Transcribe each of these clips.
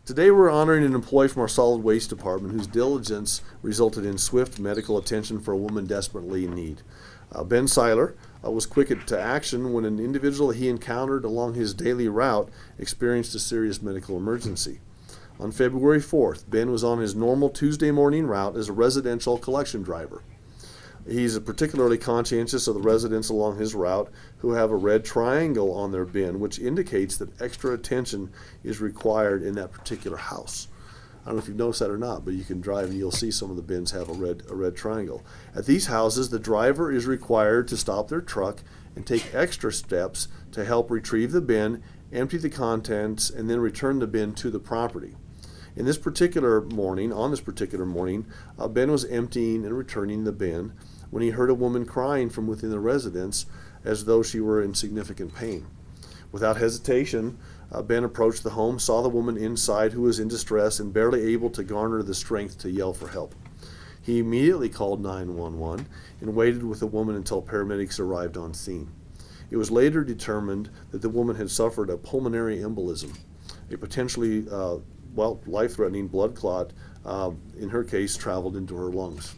Today we're honoring an employee from our solid waste department whose diligence resulted in swift medical attention for a woman desperately in need. Ben Seiler was quick to action when an individual he encountered along his daily route experienced a serious medical emergency. On February 4th, Ben was on his normal Tuesday morning route as a residential collection driver. He's particularly conscientious of the residents along his route who have a red triangle on their bin, which indicates that extra attention is required in that particular house. I don't know if you've noticed that or not, but you can drive and you'll see some of the bins have a red triangle. At these houses, the driver is required to stop their truck and take extra steps to help retrieve the bin, empty the contents, and then return the bin to the property. On this particular morning, Ben was emptying and returning the bin when he heard a woman crying from within the residence as though she were in significant pain. Without hesitation, Ben approached the home, saw the woman inside who was in distress and barely able to garner the strength to yell for help. He immediately called 911 and waited with the woman until paramedics arrived on scene. It was later determined that the woman had suffered a pulmonary embolism, a potentially life-threatening blood clot, in her case, traveled into her lungs.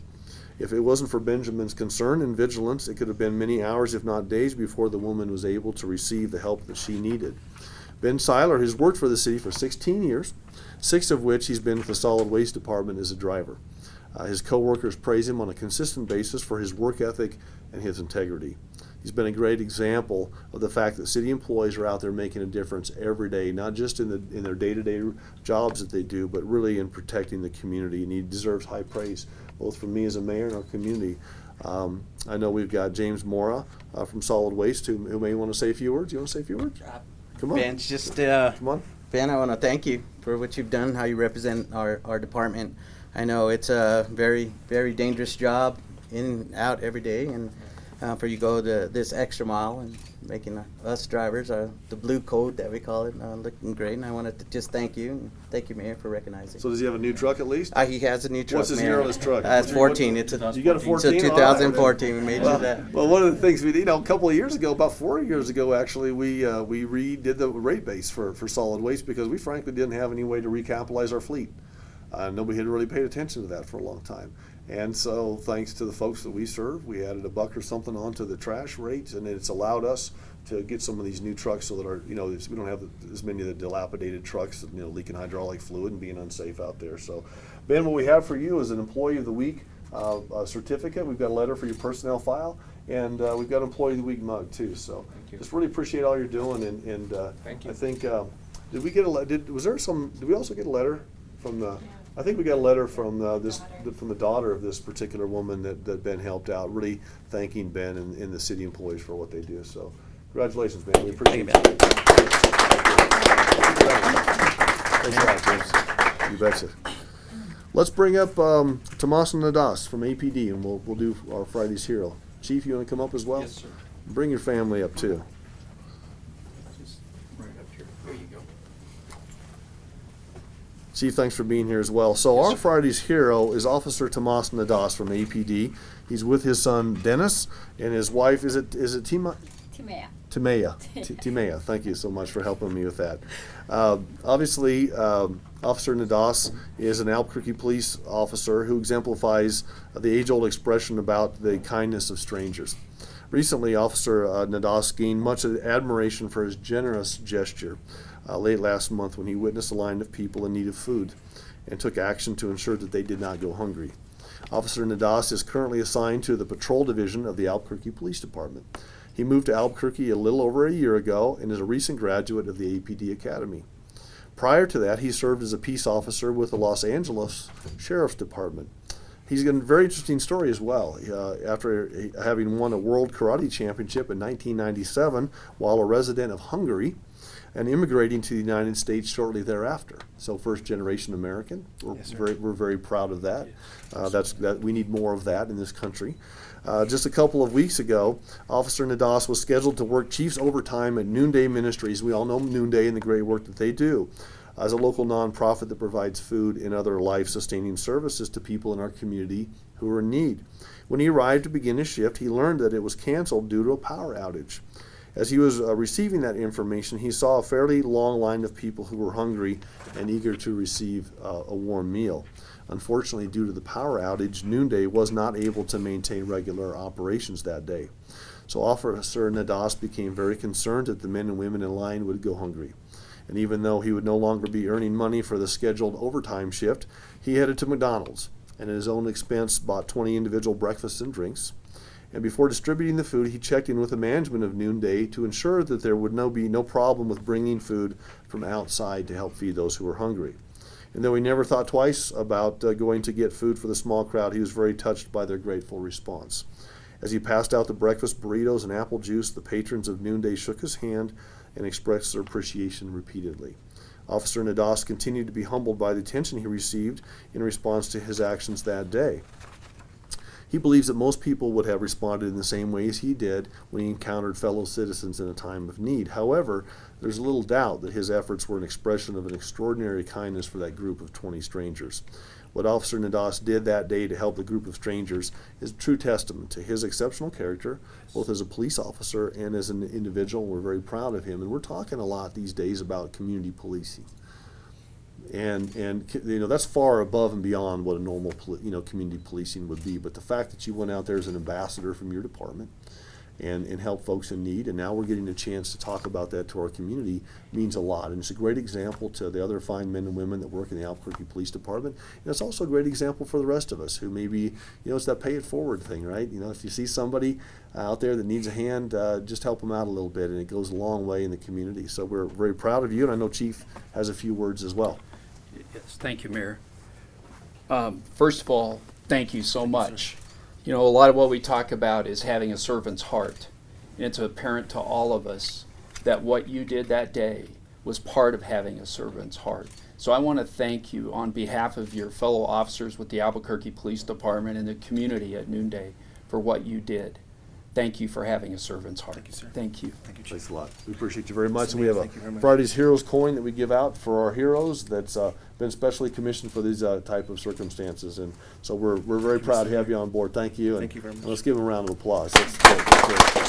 If it wasn't for Benjamin's concern and vigilance, it could have been many hours, if not days, before the woman was able to receive the help that she needed. Ben Seiler has worked for the city for 16 years, 6 of which he's been with the solid waste department as a driver. His co-workers praise him on a consistent basis for his work ethic and his integrity. He's been a great example of the fact that city employees are out there making a difference every day, not just in their day-to-day jobs that they do, but really in protecting the community, and he deserves high praise, both from me as a mayor and our community. I know we've got James Mora from Solid Waste who may want to say a few words. You want to say a few words? Come on. Ben, just come on. Ben, I want to thank you for what you've done, how you represent our department. I know it's a very, very dangerous job, in and out every day, and for you go this extra mile and making us drivers, the blue coat that we call it, looking great. And I wanted to just thank you, and thank you, Mayor, for recognizing. So does he have a new truck at least? He has a new truck. What's his year on his truck? It's 14. You got a 14? It's a 2014. We made sure that. Well, one of the things a couple of years ago, about 4 years ago, actually, we redid the rate base for solid waste because we frankly didn't have any way to recapitalize our fleet. Nobody had really paid attention to that for a long time. And so thanks to the folks that we serve, we added $1 or something onto the trash rates, and it's allowed us to get some of these new trucks so that we don't have as many of the dilapidated trucks, leaking hydraulic fluid and being unsafe out there. So, Ben, what we have for you is an Employee of the Week certificate. We've got a letter for your personnel file, and we've got an Employee of the Week mug too. So just really appreciate all you're doing, and thank you. I think did we also get a letter from the? I think we got a letter from from the daughter of this particular woman that Ben helped out, really thanking Ben and the city employees for what they do. So, congratulations, Ben. We appreciate it. Thanks, James. You betcha. Let's bring up Tomas Nadas from APD, and we'll do our Friday's Hero. Chief, you want to come up as well? Yes, sir. Bring your family up too. Just right up here. There you go. Chief, thanks for being here as well. So Yes, our sir. Friday's hero is Officer Tomas Nadas from APD. He's with his son Dennis and his wife. Is it Timea? Timea. Thank you so much for helping me with that. Obviously, Officer Nadas is an Albuquerque police officer who exemplifies the age-old expression about the kindness of strangers. Recently, Officer Nadas gained much admiration for his generous gesture late last month when he witnessed a line of people in need of food and took action to ensure that they did not go hungry. Officer Nadas is currently assigned to the Patrol Division of the Albuquerque Police Department. He moved to Albuquerque a little over a year ago and is a recent graduate of the APD Academy. Prior to that, he served as a peace officer with the Los Angeles Sheriff's Department. He's got a very interesting story as well. After having won a World Karate Championship in 1997 while a resident of Hungary and immigrating to the United States shortly thereafter. So first-generation American. We're very proud of that. Yes. We need more of that in this country. Just a couple of weeks ago, Officer Nadas was scheduled to work Chief's overtime at Noonday Ministries. We all know Noonday and the great work that they do. as a local nonprofit that provides food and other life-sustaining services to people in our community who are in need. When he arrived to begin his shift, he learned that it was canceled due to a power outage. As he was receiving that information, he saw a fairly long line of people who were hungry and eager to receive a warm meal. Unfortunately, due to the power outage, Noonday was not able to maintain regular operations that day. So Officer Nadas became very concerned that the men and women in line would go hungry. And even though he would no longer be earning money for the scheduled overtime shift, he headed to McDonald's and at his own expense bought 20 individual breakfasts and drinks. And before distributing the food, he checked in with the management of Noonday to ensure that there would be no problem with bringing food from outside to help feed those who were hungry. And though he never thought twice about going to get food for the small crowd, he was very touched by their grateful response. As he passed out the breakfast burritos and apple juice, the patrons of Noonday shook his hand and expressed their appreciation repeatedly. Officer Nadas continued to be humbled by the attention he received in response to his actions that day. He believes that most people would have responded in the same way as he did when he encountered fellow citizens in a time of need. However, there's little doubt that his efforts were an expression of an extraordinary kindness for that group of 20 strangers. What Officer Nadas did that day to help the group of strangers is a true testament to his exceptional character, both as a police officer and as an individual. We're very proud of him, and we're talking a lot these days about community policing. And that's far above and beyond what a normal community policing would be. But the fact that you went out there as an ambassador from your department and helped folks in need, and now we're getting a chance to talk about that to our community, means a lot. And it's a great example to the other fine men and women that work in the Albuquerque Police Department. And it's also a great example for the rest of us who maybe, it's that pay it forward thing, right? If you see somebody out there that needs a hand, just help them out a little bit, and it goes a long way in the community. So we're very proud of you, and I know Chief has a few words as well. Yes, thank you, Mayor. First of all, thank you so much. A lot of what we talk about is having a servant's heart. And it's apparent to all of us that what you did that day was part of having a servant's heart. So I want to thank you on behalf of your fellow officers with the Albuquerque Police Department and the community at Noonday for what you did. Thank you for having a servant's heart. Thank you, sir. Thank you. Thank you, Chief. Thanks a lot. We appreciate you very much. And we have Thank you very a much. Friday's Heroes coin that we give out for our heroes that's been specially commissioned for these type of circumstances. And so we're very proud to have you on board. Thank you. And Thank you very much. Let's give them a round of applause. That's great. That's great.